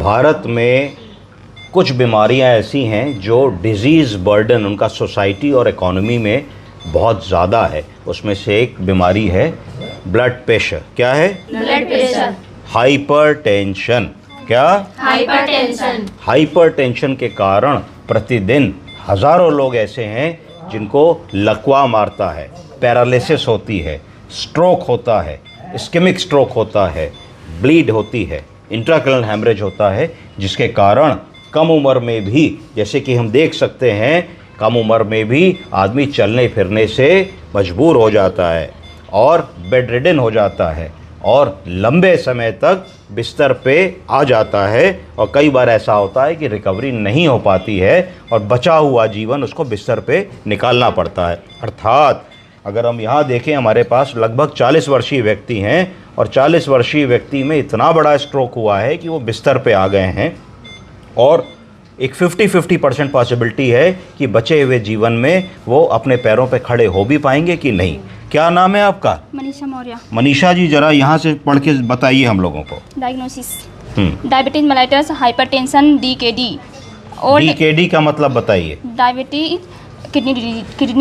भारत में कुछ बीमारियां ऐसी हैं जो डिजीज़ बर्डन उनका सोसाइटी और इकोनॉमी में बहुत ज़्यादा है। उसमें से एक बीमारी है ब्लड प्रेशर। क्या है? Blood pressure. हाइपरटेंशन। क्या? हाइपरटेंशन। हाइपरटेंशन के कारण प्रतिदिन हज़ारों लोग ऐसे हैं जिनको लकवा मारता है, पैरालिसिस होती है, स्ट्रोक होता है, इस्केमिक स्ट्रोक होता है, ब्लीड होती है, इंट्राक्रैनियल हैमरेज होता है, जिसके कारण कम उम्र में भी, जैसे कि हम देख सकते हैं, कम उम्र में भी आदमी चलने फिरने से मजबूर हो जाता है और बेड रिडन हो जाता है और लंबे समय तक बिस्तर पे आ जाता है और कई बार ऐसा होता है कि रिकवरी नहीं हो पाती है और बचा हुआ जीवन उसको बिस्तर पे निकालना पड़ता है। अर्थात अगर हम यहाँ देखें, हमारे पास लगभग 40 वर्षीय व्यक्ति हैं और 40 वर्षीय व्यक्ति में इतना बड़ा स्ट्रोक हुआ है कि वो बिस्तर पे आ गए हैं और एक 50-50% पॉसिबिलिटी है कि बचे हुए जीवन में वो अपने पैरों पे खड़े हो भी पाएंगे कि नहीं। क्या नाम है आपका? मनीषा मौर्य। मनीषा जी, जरा यहाँ से पढ़ के बताइए हम लोगों को। Diagnosis diabetes mellitus hypertension DKD। और DKD का मतलब बताइए। Diabetes kidney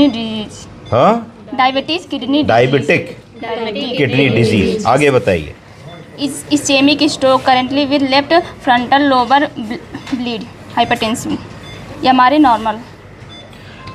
disease. हाँ, diabetes kidney diabetic kidney disease. आगे बताइए। Ischaemic stroke currently with left frontal lobar bleed hypertension. ये हमारे नॉर्मल।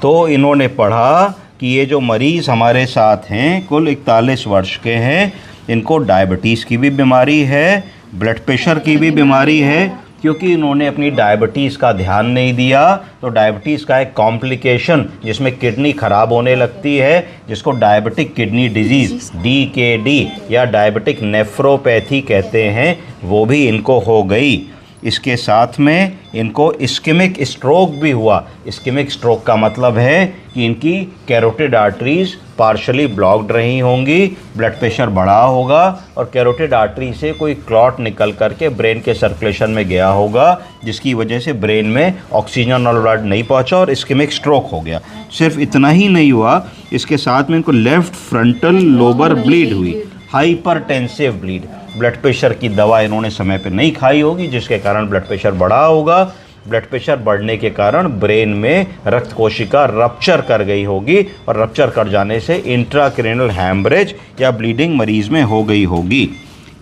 तो इन्होंने पढ़ा कि ये जो मरीज़ हमारे साथ हैं कुल 41 वर्ष के हैं, इनको डायबिटीज़ की भी बीमारी है, ब्लड प्रेशर की भी बीमारी है। क्योंकि इन्होंने अपनी डायबिटीज़ का ध्यान नहीं दिया तो डायबिटीज़ का एक कॉम्प्लिकेशन जिसमें किडनी ख़राब होने लगती है, जिसको डायबिटिक किडनी डिजीज़ DKD या डायबिटिक नेफ्रोपैथी कहते हैं, वो भी इनको हो गई। इसके साथ में इनको इस्केमिक स्ट्रोक भी हुआ। इस्केमिक स्ट्रोक का मतलब है कि इनकी कैरोटिड आर्टरीज पार्शली ब्लॉक्ड रही होंगी, ब्लड प्रेशर बढ़ा होगा और कैरोटिड आर्टरी से कोई क्लॉट निकल करके ब्रेन के सर्कुलेशन में गया होगा, जिसकी वजह से ब्रेन में ऑक्सीजन और ब्लड नहीं पहुंचा और इस्केमिक स्ट्रोक हो गया। सिर्फ इतना ही नहीं हुआ, इसके साथ में इनको लेफ्ट फ्रंटल लोबर ब्लीड हुई, हाइपरटेंसिव ब्लीड। ब्लड प्रेशर की दवा इन्होंने समय पे नहीं खाई होगी, जिसके कारण ब्लड प्रेशर बढ़ा होगा। ब्लड प्रेशर बढ़ने के कारण ब्रेन में रक्त कोशिका रप्चर कर गई होगी और रप्चर कर जाने से इंट्राक्रैनियल हैमरेज या ब्लीडिंग मरीज में हो गई होगी।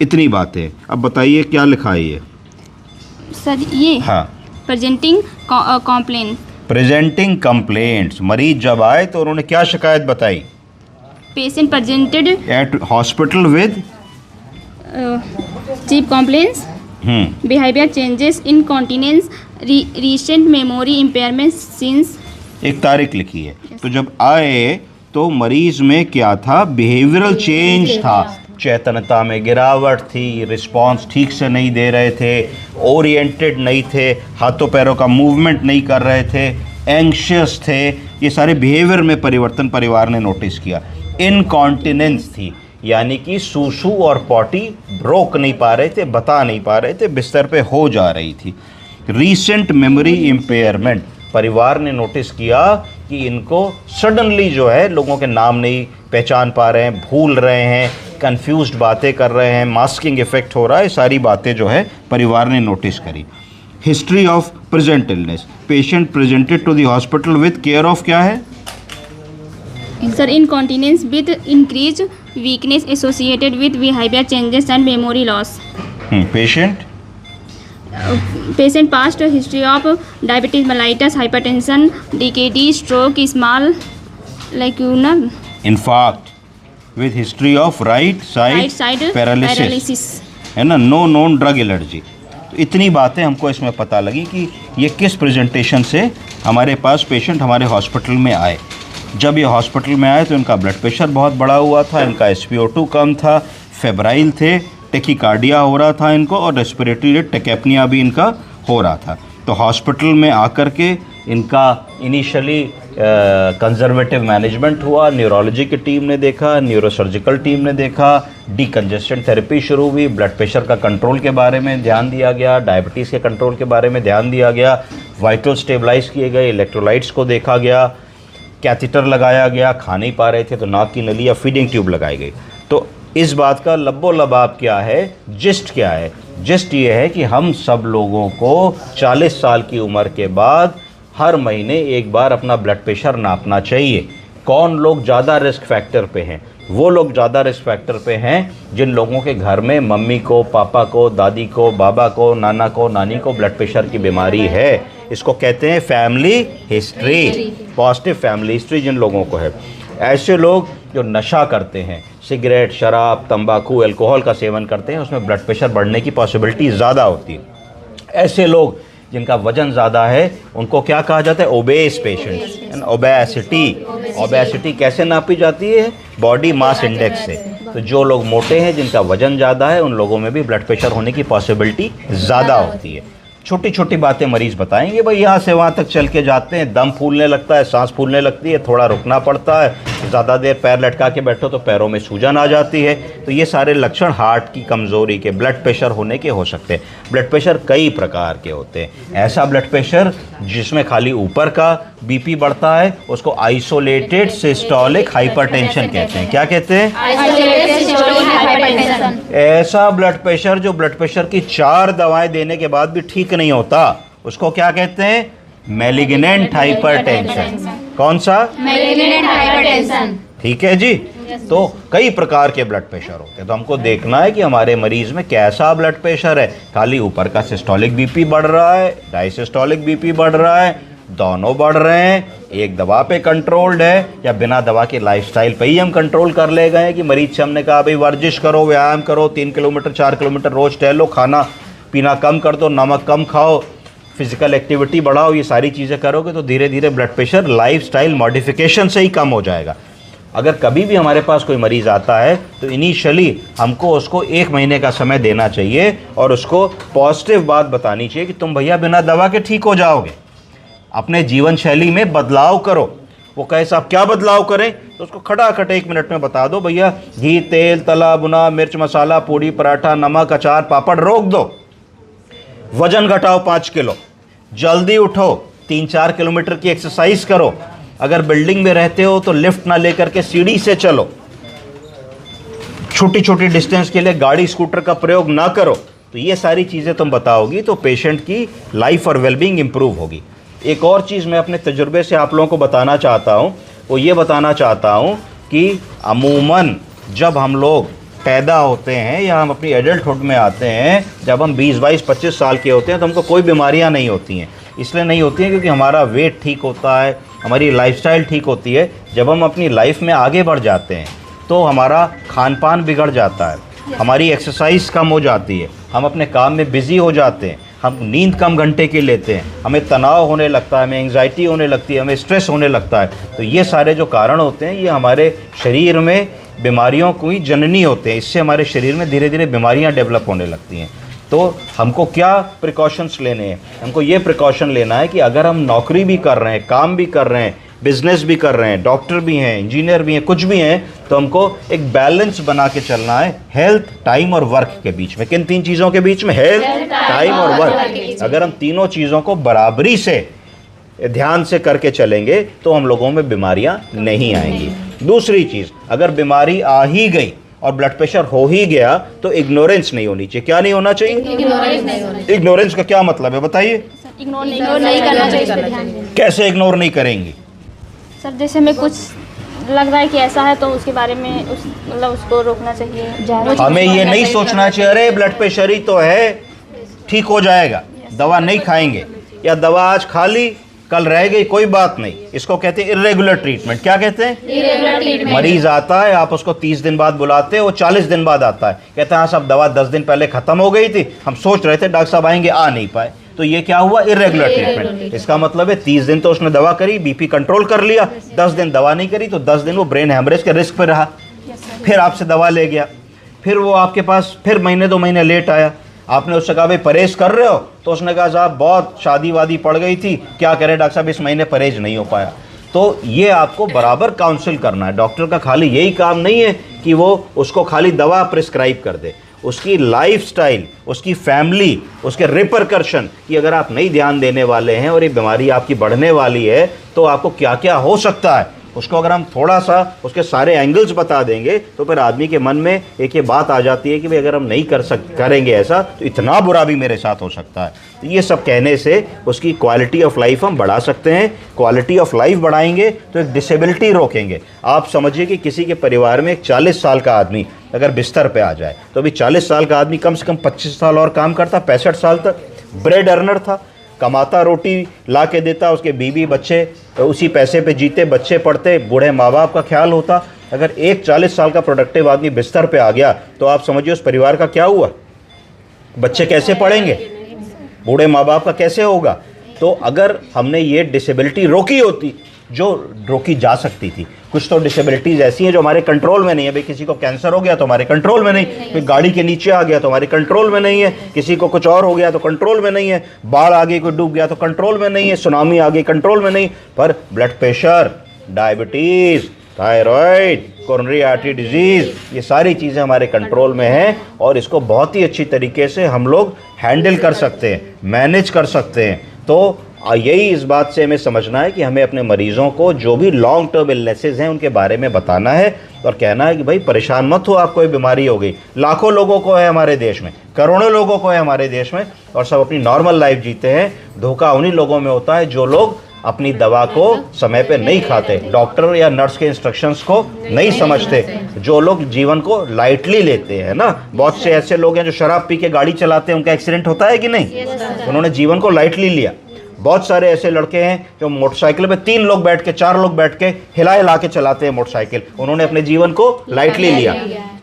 इतनी बातें। अब बताइए क्या लिखा है ये? सर ये हाँ, प्रेजेंटिंग कॉम्प्लेन। Presenting complaints. मरीज जब आए तो उन्होंने क्या शिकायत बताई? Patient presented at hospital with chief complaints, behaviour changes, incontinence, recent memory impairment since. एक तारीख लिखी है। तो जब आए तो मरीज में क्या था? बिहेवियरल चेंज था। चेतनता में गिरावट थी, रिस्पांस ठीक से नहीं दे रहे थे, ओरिएंटेड नहीं थे, हाथों पैरों का मूवमेंट नहीं कर रहे थे, एंग्शियस थे। ये सारे बिहेवियर में परिवर्तन परिवार ने नोटिस किया। इनकॉन्टिनेंस थी, यानी कि सूसू और पॉटी रोक नहीं पा रहे थे, बता नहीं पा रहे थे, बिस्तर पे हो जा रही थी। रीसेंट मेमोरी इम्पेयरमेंट, परिवार ने नोटिस किया कि इनको सडनली जो है लोगों के नाम नहीं पहचान पा रहे हैं, भूल रहे हैं, कंफ्यूज्ड बातें कर रहे हैं, मास्किंग इफेक्ट हो रहा है। सारी बातें जो है परिवार ने नोटिस करी। History of present illness, patient presented to the hospital with care of क्या है sir? Incontinence with increase weakness associated with behaviour changes and memory loss. Patient past history of diabetes mellitus, hypertension, DKD, stroke, small lacunar infarct with history of right side paralysis है ना, no known drug allergy. तो इतनी बातें हमको इसमें पता लगी कि ये किस प्रेजेंटेशन से हमारे पास पेशेंट हमारे हॉस्पिटल में आए। जब ये हॉस्पिटल में आए तो इनका ब्लड प्रेशर बहुत बढ़ा हुआ था, इनका SpO2 कम था, फेब्राइल थे, टेकिकार्डिया हो रहा था इनको और रेस्पिरेटरी रेट टेकेपनिया भी इनका हो रहा था। तो हॉस्पिटल में आकर के इनका इनिशियली कंजर्वेटिव मैनेजमेंट हुआ, न्यूरोलॉजी की टीम ने देखा, न्यूरोसर्जिकल टीम ने देखा, डीकंजेस्टेंट थेरेपी शुरू हुई, ब्लड प्रेशर का कंट्रोल के बारे में ध्यान दिया गया, डायबिटीज़ के कंट्रोल के बारे में ध्यान दिया गया, वाइटल स्टेबलाइज किए गए, इलेक्ट्रोलाइट्स को देखा गया, कैथेटर लगाया गया, खा नहीं पा रहे थे तो नाक की नली या फीडिंग ट्यूब लगाई गई। तो इस बात का लब्बो लबाब क्या है, जिस्ट क्या है? जिस्ट ये है कि हम सब लोगों को 40 साल की उम्र के बाद हर महीने एक बार अपना ब्लड प्रेशर नापना चाहिए। कौन लोग ज़्यादा रिस्क फैक्टर पे हैं? वो लोग ज़्यादा रिस्क फैक्टर पे हैं जिन लोगों के घर में मम्मी को, पापा को, दादी को, बाबा को, नाना को, नानी को ब्लड प्रेशर की बीमारी है। इसको कहते हैं family history, positive family history जिन लोगों को है। ऐसे लोग जो नशा करते हैं, सिगरेट, शराब, तंबाकू, अल्कोहल का सेवन करते हैं, उसमें ब्लड प्रेशर बढ़ने की पॉसिबिलिटी ज़्यादा होती है। ऐसे लोग जिनका वजन ज़्यादा है उनको क्या कहा जाता है? OBCs patients. ओबेसिटी कैसे नापी जाती है? बॉडी मास इंडेक्स से। तो जो लोग मोटे हैं, जिनका वजन ज़्यादा है, उन लोगों में भी ब्लड प्रेशर होने की पॉसिबिलिटी ज़्यादा होती है। छोटी छोटी बातें मरीज़ बताएंगे, भाई यहाँ से वहाँ तक चल के जाते हैं, दम फूलने लगता है, सांस फूलने लगती है, थोड़ा रुकना पड़ता है, ज़्यादा देर पैर लटका के बैठो तो पैरों में सूजन आ जाती है। तो ये सारे लक्षण हार्ट की कमज़ोरी के, ब्लड प्रेशर होने के हो सकते हैं। ब्लड प्रेशर कई प्रकार के होते हैं। ऐसा ब्लड प्रेशर जिसमें खाली ऊपर का बीपी बढ़ता है उसको आइसोलेटेड सिस्टोलिक हाइपरटेंशन कहते हैं। क्या कहते हैं? ऐसा ब्लड प्रेशर जो ब्लड प्रेशर की 4 दवाएं देने के बाद भी ठीक नहीं होता, उसको क्या कहते हैं? Malignant hypertension. कौन सा? Malignant hypertension. ठीक है जी। तो कई प्रकार के ब्लड प्रेशर होते हैं, तो हमको देखना है कि हमारे मरीज में कैसा ब्लड प्रेशर है। खाली ऊपर का सिस्टोलिक बीपी बढ़ रहा है, डायसिस्टोलिक बीपी बढ़ रहा है, दोनों बढ़ रहे हैं, एक दवा पे कंट्रोल्ड है, या बिना दवा के लाइफस्टाइल पे ही हम कंट्रोल कर ले गए कि मरीज से हमने कहा भाई वर्जिश करो, व्यायाम करो, 3 किलोमीटर 4 किलोमीटर रोज़ टहलो, खाना पीना कम कर दो, नमक कम खाओ, फिजिकल एक्टिविटी बढ़ाओ, ये सारी चीज़ें करोगे तो धीरे धीरे ब्लड प्रेशर लाइफस्टाइल मॉडिफिकेशन से ही कम हो जाएगा। अगर कभी भी हमारे पास कोई मरीज़ आता है तो इनिशियली हमको उसको 1 महीने का समय देना चाहिए और उसको पॉजिटिव बात बतानी चाहिए कि तुम भैया बिना दवा के ठीक हो जाओगे, अपने जीवन शैली में बदलाव करो। वो कहे साहब क्या बदलाव करें? तो उसको खटाखट 1 मिनट में बता दो, भैया घी, तेल, तला भुना, मिर्च मसाला, पूड़ी पराठा, नमक, अचार, पापड़ रोक दो, वजन घटाओ 5 किलो, जल्दी उठो, 3-4 किलोमीटर की एक्सरसाइज करो, अगर बिल्डिंग में रहते हो तो लिफ्ट ना लेकर के सीढ़ी से चलो, छोटी छोटी डिस्टेंस के लिए गाड़ी स्कूटर का प्रयोग ना करो। तो ये सारी चीज़ें तुम बताओगी तो पेशेंट की लाइफ और वेलबींग इंप्रूव होगी। एक और चीज़ मैं अपने तजुर्बे से आप लोगों को बताना चाहता हूँ, वो ये बताना चाहता हूँ कि अमूमन जब हम लोग पैदा होते हैं या हम अपनी एडल्टहुड में आते हैं, जब हम 20, 22, 25 साल के होते हैं तो हमको कोई बीमारियां नहीं होती हैं। इसलिए नहीं होती हैं क्योंकि हमारा वेट ठीक होता है, हमारी लाइफस्टाइल ठीक होती है। जब हम अपनी लाइफ में आगे बढ़ जाते हैं तो हमारा खान पान बिगड़ जाता है, हमारी एक्सरसाइज कम हो जाती है, हम अपने काम में बिज़ी हो जाते हैं, हम नींद कम घंटे की लेते हैं, हमें तनाव होने लगता है, हमें एंग्जाइटी होने लगती है, हमें स्ट्रेस होने लगता है। तो ये सारे जो कारण होते हैं ये हमारे शरीर में बीमारियों की जननी होते हैं। इससे हमारे शरीर में धीरे धीरे बीमारियां डेवलप होने लगती हैं। तो हमको क्या प्रिकॉशंस लेने हैं? हमको ये प्रिकॉशन लेना है कि अगर हम नौकरी भी कर रहे हैं, काम भी कर रहे हैं, बिजनेस भी कर रहे हैं, डॉक्टर भी हैं, इंजीनियर भी हैं, कुछ भी हैं, तो हमको एक बैलेंस बना के चलना है हेल्थ, टाइम और वर्क के बीच में। किन 3 चीज़ों के बीच में? हेल्थ, टाइम और वर्क। अगर हम तीनों चीज़ों को बराबरी से ध्यान से करके चलेंगे तो हम लोगों में बीमारियां नहीं आएंगी। दूसरी चीज़, अगर बीमारी आ ही गई और ब्लड प्रेशर हो ही गया तो इग्नोरेंस नहीं होनी चाहिए। क्या नहीं होना चाहिए? इग्नोरेंस का क्या मतलब है बताइए? इग्नोर नहीं करना चाहिए। कैसे इग्नोर नहीं करेंगी? सर जैसे हमें कुछ लग रहा है कि ऐसा है तो उसके बारे में मतलब उसको रोकना चाहिए। हमें ये नहीं सोचना चाहिए अरे ब्लड प्रेशर ही तो है, ठीक हो जाएगा, दवा नहीं खाएंगे, या दवा आज खा ली कल रह गई, कोई बात नहीं। इसको कहते हैं इर्रेगुलर ट्रीटमेंट। क्या कहते हैं? Irregular treatment. मरीज आता है, आप उसको 30 दिन बाद बुलाते हैं, वो 40 दिन बाद आता है, कहते हैं हाँ साहब दवा 10 दिन पहले खत्म हो गई थी, हम सोच रहे थे डॉक्टर साहब आएंगे, आ नहीं पाए। तो ये क्या हुआ? Irregular treatment. इसका मतलब है 30 दिन तो उसने दवा करी, बीपी कंट्रोल कर लिया, 10 दिन दवा नहीं करी तो 10 दिन वो ब्रेन हेमरेज के रिस्क पे रहा, फिर आपसे दवा ले गया, फिर वो आपके पास फिर महीने 2 महीने लेट आया, आपने उससे कहा भाई परहेज कर रहे हो, तो उसने कहा साहब बहुत शादी वादी पड़ गई थी, क्या करें डॉक्टर साहब इस महीने परहेज नहीं हो पाया। तो ये आपको बराबर काउंसिल करना है। डॉक्टर का खाली यही काम नहीं है कि वो उसको खाली दवा प्रिस्क्राइब कर दे, उसकी लाइफस्टाइल, उसकी फैमिली, उसके रिपरकर्शन कि अगर आप नहीं ध्यान देने वाले हैं और ये बीमारी आपकी बढ़ने वाली है तो आपको क्या क्या हो सकता है, उसको अगर हम थोड़ा सा उसके सारे एंगल्स बता देंगे तो फिर आदमी के मन में एक ये बात आ जाती है कि भाई अगर हम नहीं करेंगे ऐसा तो इतना बुरा भी मेरे साथ हो सकता है। तो ये सब कहने से उसकी क्वालिटी ऑफ लाइफ हम बढ़ा सकते हैं। क्वालिटी ऑफ लाइफ बढ़ाएंगे तो एक डिसेबिलिटी रोकेंगे। आप समझिए कि किसी के परिवार में एक 40 साल का आदमी अगर बिस्तर पे आ जाए तो अभी 40 साल का आदमी कम से कम 25 साल और काम करता, 65 साल तक ब्रेड अर्नर था, कमाता, रोटी ला के देता, उसके बीवी बच्चे उसी पैसे पे जीते, बच्चे पढ़ते, बूढ़े माँ बाप का ख्याल होता। अगर एक 40 साल का प्रोडक्टिव आदमी बिस्तर पे आ गया तो आप समझिए उस परिवार का क्या हुआ, बच्चे कैसे पढ़ेंगे, बूढ़े माँ बाप का कैसे होगा। तो अगर हमने ये डिसेबिलिटी रोकी होती, जो रोकी जा सकती थी, कुछ तो डिसेबिलिटीज़ ऐसी हैं जो हमारे कंट्रोल में नहीं है। भाई किसी को कैंसर हो गया तो हमारे कंट्रोल में नहीं, कोई गाड़ी के नीचे आ गया तो हमारे कंट्रोल में नहीं है, किसी को कुछ और हो गया तो कंट्रोल में नहीं है, बाढ़ आ गई, कोई डूब गया तो कंट्रोल में नहीं है, सुनामी आ गई कंट्रोल में नहीं। पर blood pressure, diabetes, thyroid, coronary artery disease, ये सारी चीज़ें हमारे कंट्रोल में हैं और इसको बहुत ही अच्छी तरीके से हम लोग हैंडल कर सकते हैं, मैनेज कर सकते हैं। तो यही इस बात से हमें समझना है कि हमें अपने मरीज़ों को जो भी लॉन्ग टर्म इलनेसेस हैं उनके बारे में बताना है और कहना है कि भाई परेशान मत हो, आपको कोई बीमारी हो गई, लाखों लोगों को है हमारे देश में, करोड़ों लोगों को है हमारे देश में और सब अपनी नॉर्मल लाइफ जीते हैं। धोखा उन्हीं लोगों में होता है जो लोग अपनी दवा को समय पे नहीं खाते, डॉक्टर या नर्स के इंस्ट्रक्शंस को नहीं समझते, जो लोग जीवन को लाइटली लेते हैं ना। बहुत से ऐसे लोग हैं जो शराब पी के गाड़ी चलाते हैं, उनका एक्सीडेंट होता है कि नहीं, उन्होंने जीवन को लाइटली लिया। बहुत सारे ऐसे लड़के हैं जो मोटरसाइकिल पे 3 लोग बैठ के, 4 लोग बैठ के हिला हिला के चलाते हैं मोटरसाइकिल, उन्होंने अपने जीवन को लाइटली लिया।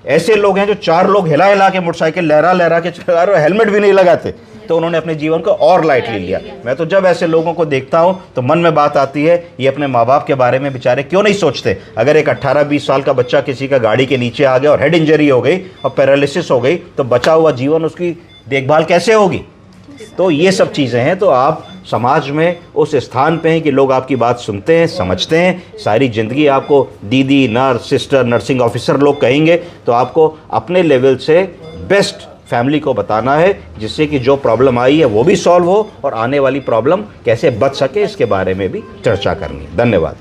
ऐसे लोग हैं जो 4 लोग हिला हिला के मोटरसाइकिल लहरा लहरा के चला रहे, हेलमेट भी नहीं लगाते, तो उन्होंने अपने जीवन को और लाइटली लिया। मैं तो जब ऐसे लोगों को देखता हूं तो मन में बात आती है, ये अपने माँ बाप के बारे में बेचारे क्यों नहीं सोचते। अगर एक 18-20 साल का बच्चा किसी का गाड़ी के नीचे आ गया और हेड इंजरी हो गई और पैरालिसिस हो गई तो बचा हुआ जीवन उसकी देखभाल कैसे होगी। तो ये सब चीज़ें हैं। तो आप समाज में उस स्थान पे हैं कि लोग आपकी बात सुनते हैं, समझते हैं, सारी ज़िंदगी आपको दीदी, नर्स, सिस्टर, नर्सिंग ऑफिसर लोग कहेंगे, तो आपको अपने लेवल से बेस्ट फैमिली को बताना है जिससे कि जो प्रॉब्लम आई है वो भी सॉल्व हो और आने वाली प्रॉब्लम कैसे बच सके इसके बारे में भी चर्चा करनी। धन्यवाद।